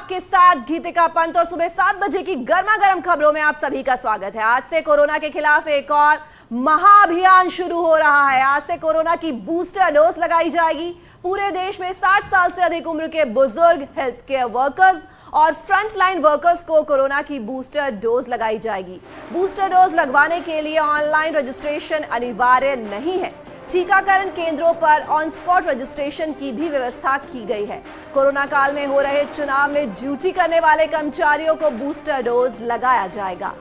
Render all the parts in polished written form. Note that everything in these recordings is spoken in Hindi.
आपके साथ गीतिका पंत और सुबह 7 बजे की गर्मा गर्म खबरों में आप सभी का स्वागत है। आज से कोरोना के खिलाफ एक और महाअभियान शुरू हो रहा है। आज से कोरोना की बूस्टर डोज लगाई जाएगी। पूरे देश में 60 साल से अधिक उम्र के बुजुर्ग, हेल्थ केयर वर्कर्स और फ्रंटलाइन वर्कर्स को कोरोना की बूस्टर डोज लगाई जाएगी। बूस्टर डोज लगवाने के लिए ऑनलाइन रजिस्ट्रेशन अनिवार्य नहीं है। टीकाकरण केंद्रों पर ऑन स्पॉट रजिस्ट्रेशन की भी व्यवस्था की गई है। कोरोना काल में हो रहे चुनाव में ड्यूटी करने वाले कर्मचारियों को बूस्टर डोज लगाया जाएगा।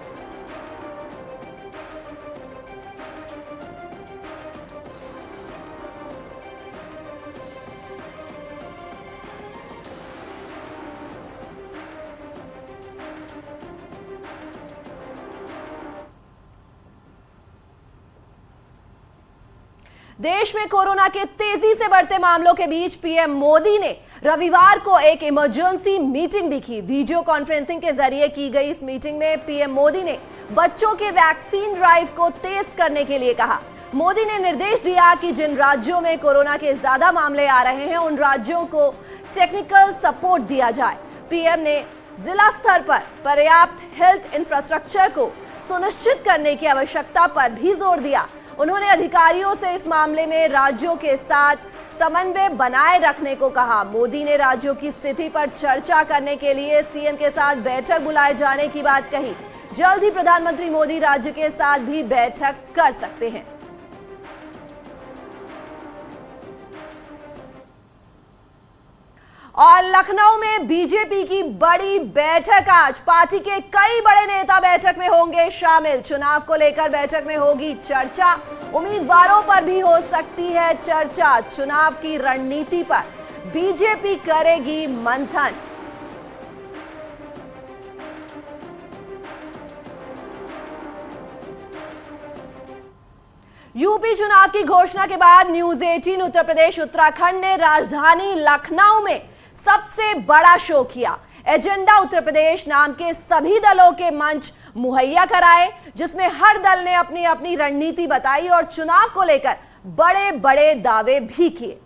देश में कोरोना के तेजी से बढ़ते मामलों के बीच पीएम मोदी ने रविवार को एक इमरजेंसी मीटिंग भी की। वीडियो कॉन्फ्रेंसिंग के जरिए की गई इस मीटिंग में पीएम मोदी ने बच्चों के वैक्सीन ड्राइव को तेज करने के लिए कहा। मोदी ने निर्देश दिया कि जिन राज्यों में कोरोना के ज्यादा मामले आ रहे हैं उन राज्यों को टेक्निकल सपोर्ट दिया जाए। पीएम ने जिला स्तर पर पर्याप्त हेल्थ इंफ्रास्ट्रक्चर को सुनिश्चित करने की आवश्यकता पर भी जोर दिया। उन्होंने अधिकारियों से इस मामले में राज्यों के साथ समन्वय बनाए रखने को कहा। मोदी ने राज्यों की स्थिति पर चर्चा करने के लिए सीएम के साथ बैठक बुलाए जाने की बात कही। जल्द ही प्रधानमंत्री मोदी राज्य के साथ भी बैठक कर सकते हैं। और लखनऊ में बीजेपी की बड़ी बैठक आज। पार्टी के कई बड़े नेता बैठक में होंगे शामिल। चुनाव को लेकर बैठक में होगी चर्चा। उम्मीदवारों पर भी हो सकती है चर्चा। चुनाव की रणनीति पर बीजेपी करेगी मंथन। यूपी चुनाव की घोषणा के बाद न्यूज 18 उत्तर प्रदेश उत्तराखंड ने राजधानी लखनऊ में सबसे बड़ा शो किया। एजेंडा उत्तर प्रदेश नाम के सभी दलों के मंच मुहैया कराए, जिसमें हर दल ने अपनी अपनी रणनीति बताई और चुनाव को लेकर बड़े बड़े दावे भी किए।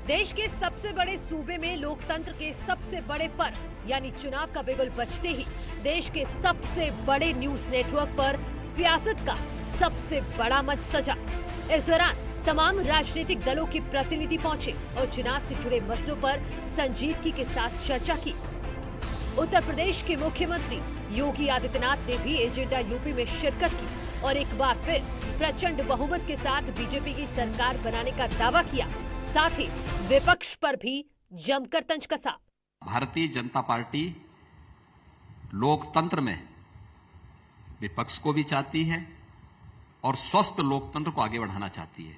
देश के सबसे बड़े सूबे में लोकतंत्र के सबसे बड़े पर्व यानी चुनाव का बिगुल बजते ही देश के सबसे बड़े न्यूज नेटवर्क पर सियासत का सबसे बड़ा मंच सजा। इस दौरान तमाम राजनीतिक दलों के प्रतिनिधि पहुंचे और चुनाव से जुड़े मसलों पर संजीदगी के साथ चर्चा की। उत्तर प्रदेश के मुख्यमंत्री योगी आदित्यनाथ ने भी एजेंडा यूपी में शिरकत की और एक बार फिर प्रचंड बहुमत के साथ बीजेपी की सरकार बनाने का दावा किया। साथ ही विपक्ष पर भी जमकर तंज कसा। भारतीय जनता पार्टी लोकतंत्र में विपक्ष को भी चाहती है और स्वस्थ लोकतंत्र को आगे बढ़ाना चाहती है।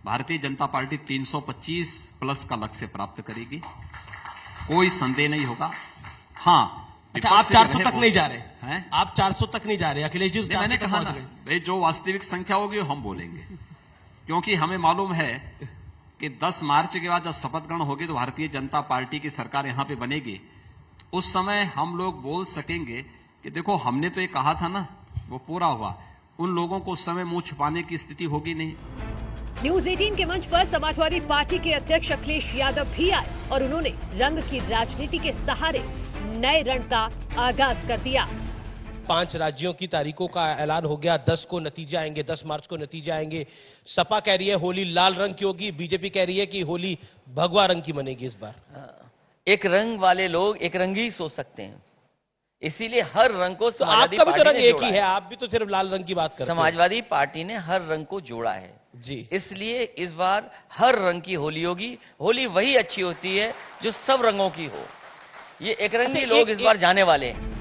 भारतीय जनता पार्टी 325 प्लस का लक्ष्य प्राप्त करेगी, कोई संदेह नहीं होगा। हाँ, अच्छा, आप 400 तक नहीं जा रहे हैं? आप 400 तक नहीं जा रहे अखिलेश जी? मैंने कहा ना भाई, जो वास्तविक संख्या होगी हम बोलेंगे, क्योंकि हमें मालूम है कि 10 मार्च के बाद जब शपथ ग्रहण होगी तो भारतीय जनता पार्टी की सरकार यहां पे बनेगी। उस समय हम लोग बोल सकेंगे कि देखो हमने तो ये कहा था ना, वो पूरा हुआ। उन लोगों को उस समय मुंह छुपाने की स्थिति होगी नहीं। न्यूज 18 के मंच पर समाजवादी पार्टी के अध्यक्ष अखिलेश यादव भी आए और उन्होंने रंग की राजनीति के सहारे नए रण का आगाज कर दिया। 5 राज्यों की तारीखों का ऐलान हो गया। 10 को नतीजे आएंगे, 10 मार्च को नतीजे आएंगे। सपा कह रही है होली लाल रंग की होगी, बीजेपी कह रही है कि होली भगवा रंग की मनेगी इस बार। एक रंग वाले लोग एक रंग ही सोच सकते हैं, इसीलिए हर रंग को तो आपका भी तो रंग एक ही है, आप भी तो सिर्फ लाल रंग की बात करते हैं। समाजवादी पार्टी ने हर रंग को जोड़ा है जी, इसलिए इस बार हर रंग की होली होगी। होली वही अच्छी होती है जो सब रंगों की हो। ये एक रंगी लोग इस बार जाने वाले हैं।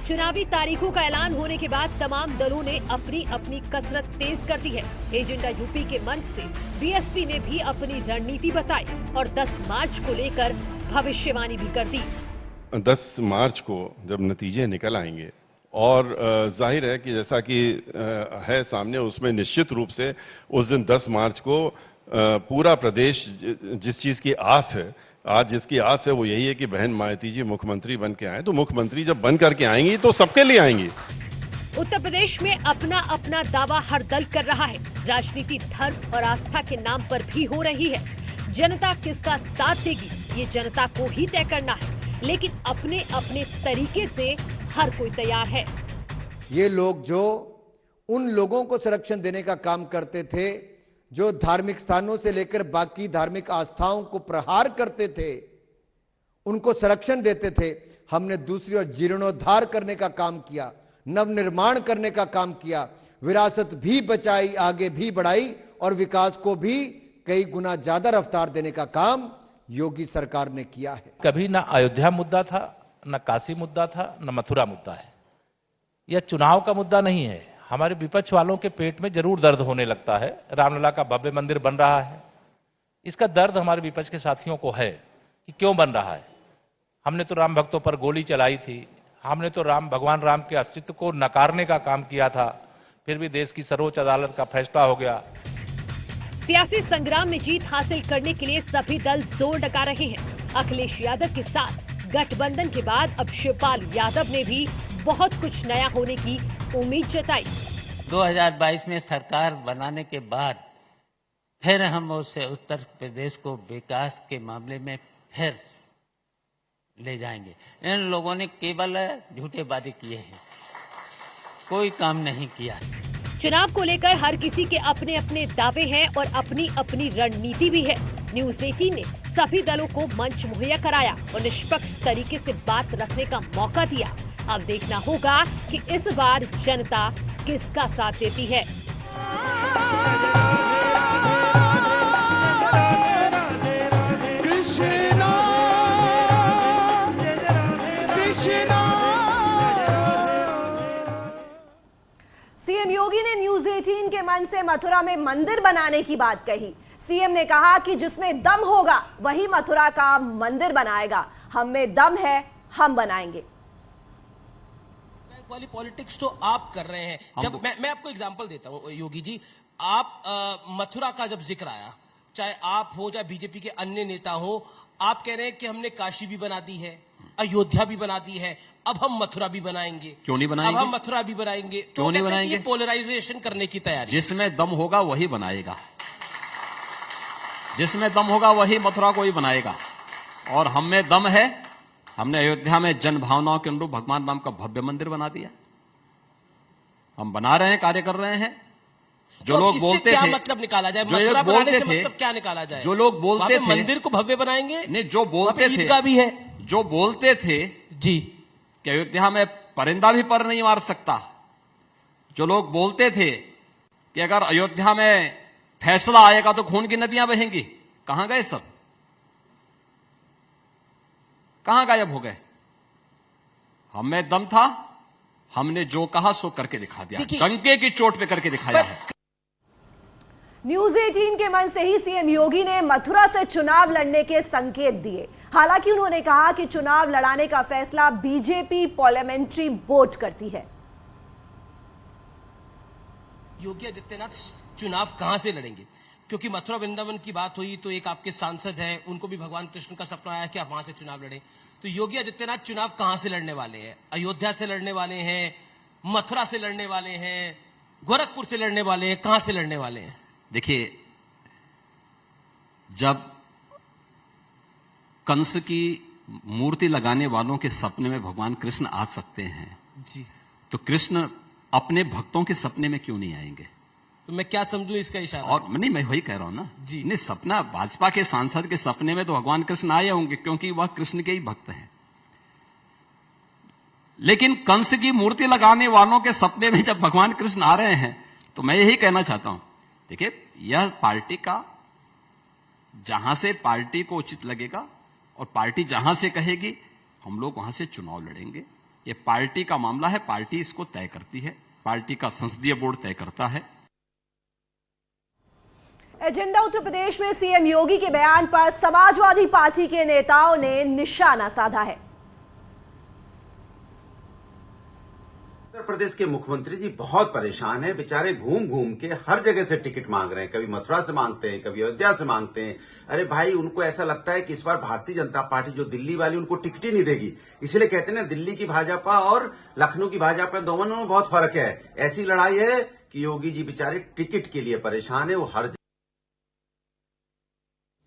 चुनावी तारीखों का ऐलान होने के बाद तमाम दलों ने अपनी अपनी कसरत तेज कर दी है। एजेंडा यूपी के मंच से बीएसपी ने भी अपनी रणनीति बताई और 10 मार्च को लेकर भविष्यवाणी भी कर दी। 10 मार्च को जब नतीजे निकल आएंगे और जाहिर है कि जैसा कि है सामने, उसमें निश्चित रूप से उस दिन 10 मार्च को पूरा प्रदेश जिस चीज की आस है आज जिसकी आस है वो यही है कि बहन मायावती जी मुख्यमंत्री बन के आए, तो मुख्यमंत्री जब बन करके आएंगी तो सबके लिए आएंगी। उत्तर प्रदेश में अपना अपना दावा हर दल कर रहा है। राजनीति धर्म और आस्था के नाम पर भी हो रही है। जनता किसका साथ देगी ये जनता को ही तय करना है, लेकिन अपने अपने तरीके से हर कोई तैयार है। ये लोग जो उन लोगों को संरक्षण देने का काम करते थे जो धार्मिक स्थानों से लेकर बाकी धार्मिक आस्थाओं को प्रहार करते थे, उनको संरक्षण देते थे। हमने दूसरी ओर जीर्णोद्धार करने का काम किया, नवनिर्माण करने का काम किया, विरासत भी बचाई, आगे भी बढ़ाई और विकास को भी कई गुना ज्यादा रफ्तार देने का काम योगी सरकार ने किया है। कभी ना अयोध्या मुद्दा था, न काशी मुद्दा था, न मथुरा मुद्दा है। यह चुनाव का मुद्दा नहीं है। हमारे विपक्ष वालों के पेट में जरूर दर्द होने लगता है। रामलला का भव्य मंदिर बन रहा है, इसका दर्द हमारे विपक्ष के साथियों को है कि क्यों बन रहा है। हमने तो राम भक्तों पर गोली चलाई थी, हमने तो भगवान राम के अस्तित्व को नकारने का काम किया था, फिर भी देश की सर्वोच्च अदालत का फैसला हो गया। सियासी संग्राम में जीत हासिल करने के लिए सभी दल जोर लगा रहे हैं। अखिलेश यादव के साथ गठबंधन के बाद अब शिवपाल यादव ने भी बहुत कुछ नया होने की उम्मीद जताई। 2022 में सरकार बनाने के बाद फिर हम उसे उत्तर प्रदेश को विकास के मामले में फिर ले जाएंगे। इन लोगों ने केवल झूठे वादे किए हैं, कोई काम नहीं किया। चुनाव को लेकर हर किसी के अपने अपने दावे हैं और अपनी अपनी रणनीति भी है। न्यूज़ 18 ने सभी दलों को मंच मुहैया कराया और निष्पक्ष तरीके से बात रखने का मौका दिया। अब देखना होगा कि इस बार जनता किसका साथ देती है। सीएम योगी ने न्यूज़ 18 के मन से मथुरा में मंदिर बनाने की बात कही। सीएम ने कहा कि जिसमें दम होगा वही मथुरा का मंदिर बनाएगा। हम में दम है, हम बनाएंगे। वाली पॉलिटिक्स तो आप कर रहे हैं। जब मैं आपको एग्जांपल देता हूं योगी जी, आप मथुरा का जब जिक्र आया, चाहे आप हो चाहे बीजेपी के अन्य नेता हो, आप कह रहे हैं कि हमने काशी भी बना दी है, अयोध्या भी बना दी है, अब हम मथुरा भी बनाएंगे। क्यों नहीं बनाएंगे? अब हम मथुरा भी बनाएंगे। क्यों नहीं बनाएंगे? पोलराइजेशन करने की तैयारी। जिसमें दम होगा वही बनाएगा, जिसमें दम होगा वही मथुरा को ही बनाएगा। और हम में दम है। हमने अयोध्या में जन भावनाओं के अनुरूप भगवान राम का भव्य मंदिर बना दिया। हम बना रहे हैं, कार्य कर रहे हैं। जो लोग बोलते थे, मतलब निकाला जाए, जो लोग बोलते थे, मतलब क्या निकाला जाए? जो लोग बोलते थे मंदिर को भव्य बनाएंगे, नहीं, जो बोलते थे का भी है, जो बोलते थे जी कि अयोध्या में परिंदा भी पर नहीं मार सकता, जो लोग बोलते थे कि अगर अयोध्या में फैसला आएगा तो खून की नदियां बहेंगी, कहां गए सब? कहां गायब हो गए? हम में दम था, हमने जो कहा सो करके दिखा दिया, डंके की चोट पे करके दिखाया है। न्यूज़ 18 के मन से ही सीएम योगी ने मथुरा से चुनाव लड़ने के संकेत दिए। हालांकि उन्होंने कहा कि चुनाव लड़ाने का फैसला बीजेपी पार्लियामेंट्री बोर्ड करती है। योगी आदित्यनाथ चुनाव कहां से लड़ेंगे? क्योंकि मथुरा वृंदावन की बात हुई तो एक आपके सांसद हैं, उनको भी भगवान कृष्ण का सपना आया कि आप वहां से चुनाव लड़ें। तो योगी आदित्यनाथ चुनाव कहां से लड़ने वाले हैं? अयोध्या से लड़ने वाले हैं, मथुरा से लड़ने वाले हैं, गोरखपुर से लड़ने वाले हैं, कहां से लड़ने वाले हैं? देखिए, जब कंस की मूर्ति लगाने वालों के सपने में भगवान कृष्ण आ सकते हैं जी, तो कृष्ण अपने भक्तों के सपने में क्यों नहीं आएंगे? तो मैं क्या समझूं इसका इशारा? और नहीं, मैं वही कह रहा हूं ना जी। नहीं, सपना भाजपा के सांसद के सपने में तो भगवान कृष्ण आए होंगे, क्योंकि वह कृष्ण के ही भक्त हैं। लेकिन कंस की मूर्ति लगाने वालों के सपने में जब भगवान कृष्ण आ रहे हैं, तो मैं यही कहना चाहता हूं, देखिए, यह पार्टी का, जहां से पार्टी को उचित लगेगा और पार्टी जहां से कहेगी हम लोग वहां से चुनाव लड़ेंगे। यह पार्टी का मामला है, पार्टी इसको तय करती है, पार्टी का संसदीय बोर्ड तय करता है। एजेंडा उत्तर प्रदेश में सीएम योगी के बयान पर समाजवादी पार्टी के नेताओं ने निशाना साधा है। उत्तर प्रदेश के मुख्यमंत्री जी बहुत परेशान हैं, बेचारे घूम घूम के हर जगह से टिकट मांग रहे हैं। कभी मथुरा से मांगते हैं, कभी अयोध्या से मांगते हैं। अरे भाई, उनको ऐसा लगता है कि इस बार भारतीय जनता पार्टी जो दिल्ली वाली उनको टिकट ही नहीं देगी। इसलिए कहते हैं ना, दिल्ली की भाजपा और लखनऊ की भाजपा दोनों में बहुत फर्क है। ऐसी लड़ाई है कि योगी जी बेचारे टिकट के लिए परेशान है। वो हर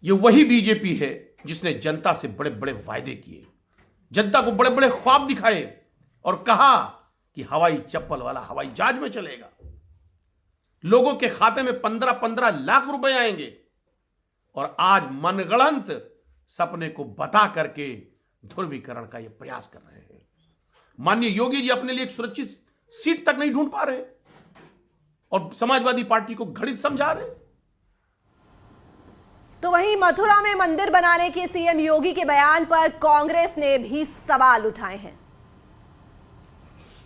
ये वही बीजेपी है जिसने जनता से बड़े बड़े वायदे किए, जनता को बड़े बड़े ख्वाब दिखाए और कहा कि हवाई चप्पल वाला हवाई जहाज में चलेगा, लोगों के खाते में 15-15 लाख रुपए आएंगे। और आज मनगढ़ंत सपने को बता करके ध्रुवीकरण का यह प्रयास कर रहे हैं। माननीय योगी जी अपने लिए एक सुरक्षित सीट तक नहीं ढूंढ पा रहे और समाजवादी पार्टी को घड़ित समझा रहे। तो वहीं मथुरा में मंदिर बनाने के सीएम योगी के बयान पर कांग्रेस ने भी सवाल उठाए हैं।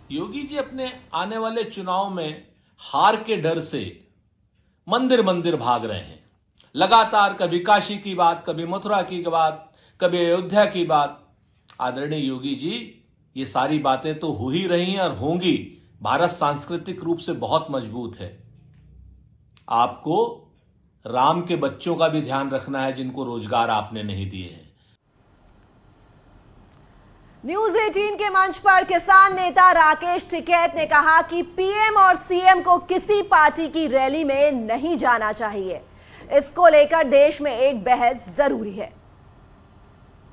योगी जी अपने आने वाले चुनाव में हार के डर से मंदिर मंदिर भाग रहे हैं। लगातार कभी काशी की बात, कभी मथुरा की बात, कभी अयोध्या की बात। आदरणीय योगी जी, ये सारी बातें तो हो ही रही हैं और होंगी। भारत सांस्कृतिक रूप से बहुत मजबूत है। आपको राम के बच्चों का भी ध्यान रखना है जिनको रोजगार आपने नहीं दिए हैं। न्यूज 18 के मंच पर किसान नेता राकेश टिकैत ने कहा कि पीएम और सीएम को किसी पार्टी की रैली में नहीं जाना चाहिए। इसको लेकर देश में एक बहस जरूरी है।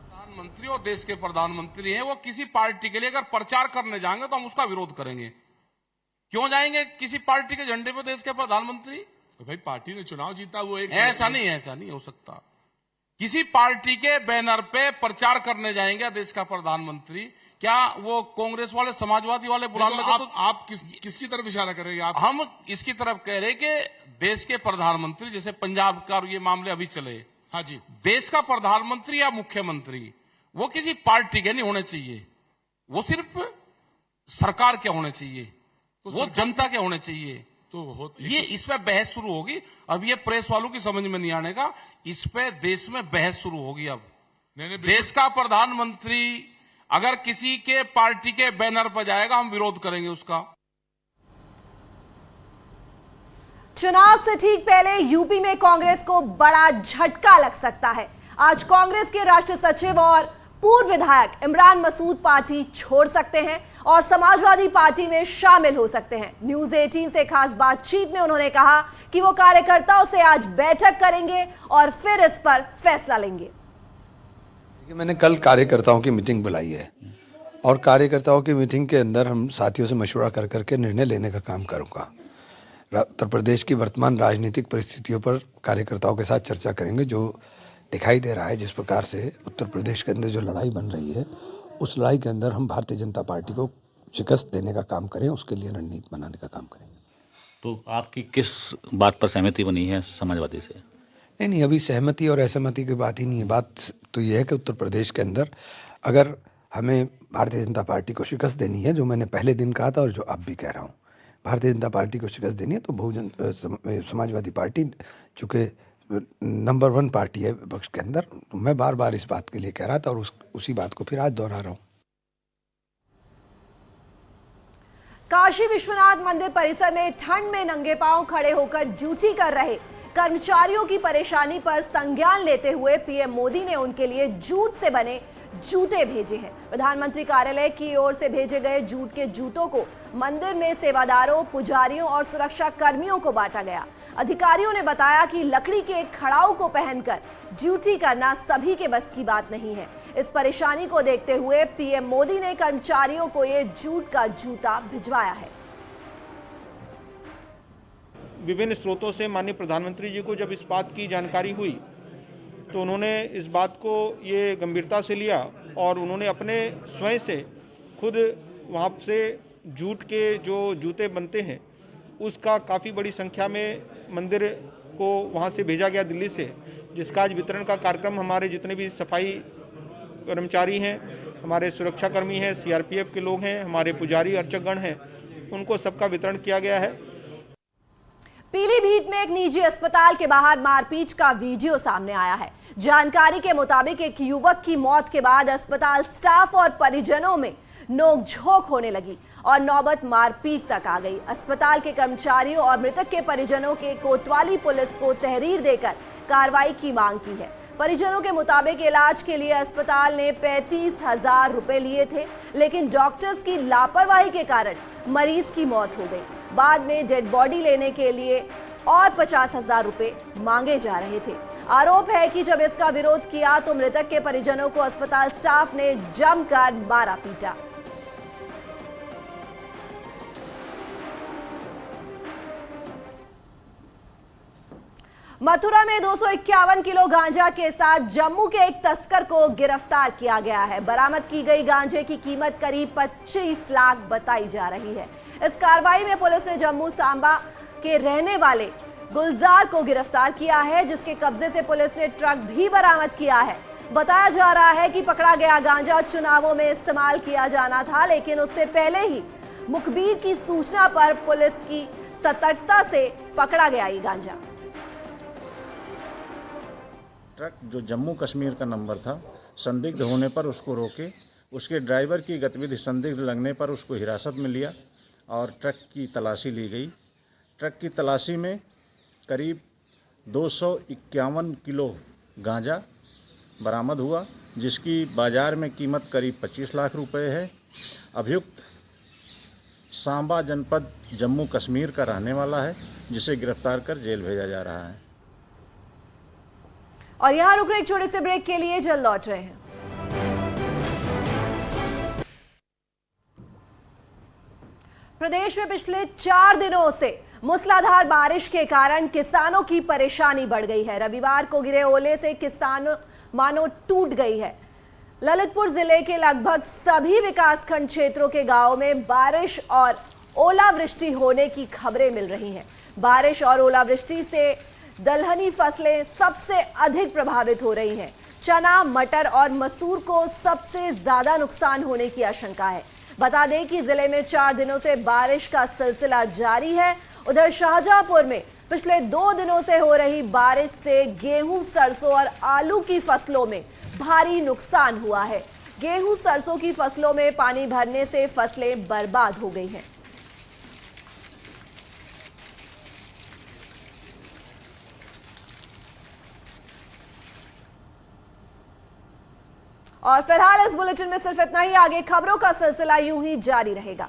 प्रधानमंत्री और देश के प्रधानमंत्री हैं, वो किसी पार्टी के लिए अगर प्रचार करने जाएंगे तो हम उसका विरोध करेंगे। क्यों जाएंगे किसी पार्टी के झंडे पर देश के प्रधानमंत्री? तो भाई, पार्टी ने चुनाव जीता, वो एक ऐसा नहीं हो सकता। किसी पार्टी के बैनर पे प्रचार करने जाएंगे देश का प्रधानमंत्री, क्या वो कांग्रेस वाले समाजवादी वाले बुला लेंगे? तो आप किसकी तरफ इशारा कर रहे हैं? हम इसकी तरफ कह रहे कि देश के प्रधानमंत्री, जैसे पंजाब का ये मामले अभी चले, हाँ जी, देश का प्रधानमंत्री या मुख्यमंत्री वो किसी पार्टी के नहीं होने चाहिए, वो सिर्फ सरकार के होने चाहिए, तो वो जनता के होने चाहिए। तो ये इस पे बहस शुरू होगी। अब ये प्रेस वालों की समझ में नहीं आने का, इस पे देश में बहस शुरू होगी। अब देश का प्रधानमंत्री अगर किसी के पार्टी के बैनर पर जाएगा, हम विरोध करेंगे उसका। चुनाव से ठीक पहले यूपी में कांग्रेस को बड़ा झटका लग सकता है। आज कांग्रेस के राष्ट्रीय सचिव और पूर्व विधायक इमरान मसूद पार्टी छोड़ सकते हैं और समाजवादी पार्टी में शामिल हो सकते हैं। न्यूज 18 से खास बातचीत में उन्होंने कहा कि वो कार्यकर्ताओं से आज बैठक करेंगे और फिर इस पर फैसला लेंगे। मैंने कल कार्यकर्ताओं की मीटिंग बुलाई है और कार्यकर्ताओं की मीटिंग के अंदर हम साथियों से मशवरा कर करके निर्णय लेने का काम करूंगा। उत्तर प्रदेश की वर्तमान राजनीतिक परिस्थितियों पर कार्यकर्ताओं के साथ चर्चा करेंगे। जो दिखाई दे रहा है जिस प्रकार से उत्तर प्रदेश के अंदर जो लड़ाई बन रही है, उस लड़ाई के अंदर हम भारतीय जनता पार्टी को शिकस्त देने का काम करें, उसके लिए रणनीति बनाने का काम करेंगे। तो आपकी किस बात पर सहमति बनी है समाजवादी से? नहीं, अभी सहमति और असहमति की बात ही नहीं है। बात तो ये है कि उत्तर प्रदेश के अंदर अगर हमें भारतीय जनता पार्टी को शिकस्त देनी है, जो मैंने पहले दिन कहा था और जो अब भी कह रहा हूँ, भारतीय जनता पार्टी को शिकस्त देनी है तो बहुजन समाजवादी पार्टी चूँकि नंबर 1 पार्टी है विपक्ष के अंदर, तो मैं बार बार इस बात के लिए कह रहा था और उसी बात को फिर आज दोहरा रहा हूँ। काशी विश्वनाथ मंदिर परिसर में ठंड में नंगे पांव खड़े होकर ड्यूटी कर रहे कर्मचारियों की परेशानी पर संज्ञान लेते हुए पीएम मोदी ने उनके लिए जूट से बने जूते भेजे हैं। प्रधानमंत्री कार्यालय की ओर से भेजे गए जूट के जूतों को मंदिर में सेवादारों, पुजारियों और सुरक्षा कर्मियों को बांटा गया। अधिकारियों ने बताया कि लकड़ी के खड़ाऊ को पहनकर ड्यूटी करना सभी के बस की बात नहीं है। इस परेशानी को देखते हुए पीएम मोदी ने कर्मचारियों को ये जूट का जूता भिजवाया है। विभिन्न स्रोतों से माननीय प्रधानमंत्री जी को जब इस बात की जानकारी हुई तो उन्होंने इस बात को ये गंभीरता से लिया और उन्होंने अपने स्वयं से खुद वहाँ से जूट के जो जूते बनते हैं उसका काफ़ी बड़ी संख्या में मंदिर को वहाँ से भेजा गया दिल्ली से, जिसका आज वितरण का कार्यक्रम हमारे जितने भी सफाई कर्मचारी हैं, हमारे सुरक्षाकर्मी हैं, सीआरपीएफ के लोग हैं, हमारे पुजारी अर्चकगण हैं, उनको सबका वितरण किया गया है। पीलीभीत में एक निजी अस्पताल के बाहर मारपीट का वीडियो सामने आया है। जानकारी के मुताबिक एक युवक की मौत के बाद अस्पताल स्टाफ और परिजनों में नोकझोंक होने लगी। और नौबत मारपीट तक आ गई। अस्पताल के कर्मचारियों और मृतक के परिजनों के कोतवाली पुलिस को तहरीर देकर कार्रवाई की मांग की है। परिजनों के मुताबिक इलाज के लिए अस्पताल ने 35,000 रुपए लिए थे, लेकिन डॉक्टर्स की लापरवाही के कारण मरीज की मौत हो गई। बाद में डेड बॉडी लेने के लिए और 50,000 रुपए मांगे जा रहे थे। आरोप है कि जब इसका विरोध किया तो मृतक के परिजनों को अस्पताल स्टाफ ने जमकर मारा पीटा। मथुरा में 251 किलो गांजा के साथ जम्मू के एक तस्कर को गिरफ्तार किया गया है। बरामद की गई गांजे की कीमत करीब 25 लाख बताई जा रही है। इस कार्रवाई में पुलिस ने जम्मू सांबा के रहने वाले गुलजार को गिरफ्तार किया है, जिसके कब्जे से पुलिस ने ट्रक भी बरामद किया है। बताया जा रहा है कि पकड़ा गया गांजा चुनावों में इस्तेमाल किया जाना था, लेकिन उससे पहले ही मुखबिर की सूचना पर पुलिस की सतर्कता से पकड़ा गया ये गांजा। ट्रक जो जम्मू कश्मीर का नंबर था, संदिग्ध होने पर उसको रोके, उसके ड्राइवर की गतिविधि संदिग्ध लगने पर उसको हिरासत में लिया और ट्रक की तलाशी ली गई। ट्रक की तलाशी में करीब 251 किलो गांजा बरामद हुआ, जिसकी बाजार में कीमत करीब 25 लाख रुपए है। अभियुक्त सांबा जनपद जम्मू कश्मीर का रहने वाला है, जिसे गिरफ्तार कर जेल भेजा जा रहा है। और यहां रुक रहे एक छोटे से ब्रेक के लिए, जल्द लौट रहे हैं। प्रदेश में पिछले 4 दिनों से मूसलाधार बारिश के कारण किसानों की परेशानी बढ़ गई है। रविवार को गिरे ओले से किसानों मानो टूट गई है। ललितपुर जिले के लगभग सभी विकासखंड क्षेत्रों के गांवों में बारिश और ओलावृष्टि होने की खबरें मिल रही हैं। बारिश और ओलावृष्टि से दलहनी फसलें सबसे अधिक प्रभावित हो रही हैं। चना, मटर और मसूर को सबसे ज्यादा नुकसान होने की आशंका है। बता दें कि जिले में 4 दिनों से बारिश का सिलसिला जारी है। उधर शाहजहांपुर में पिछले 2 दिनों से हो रही बारिश से गेहूं, सरसों और आलू की फसलों में भारी नुकसान हुआ है। गेहूं, सरसों की फसलों में पानी भरने से फसलें बर्बाद हो गई हैं। और फिलहाल इस बुलेटिन में सिर्फ इतना ही। आगे खबरों का सिलसिला यूं ही जारी रहेगा।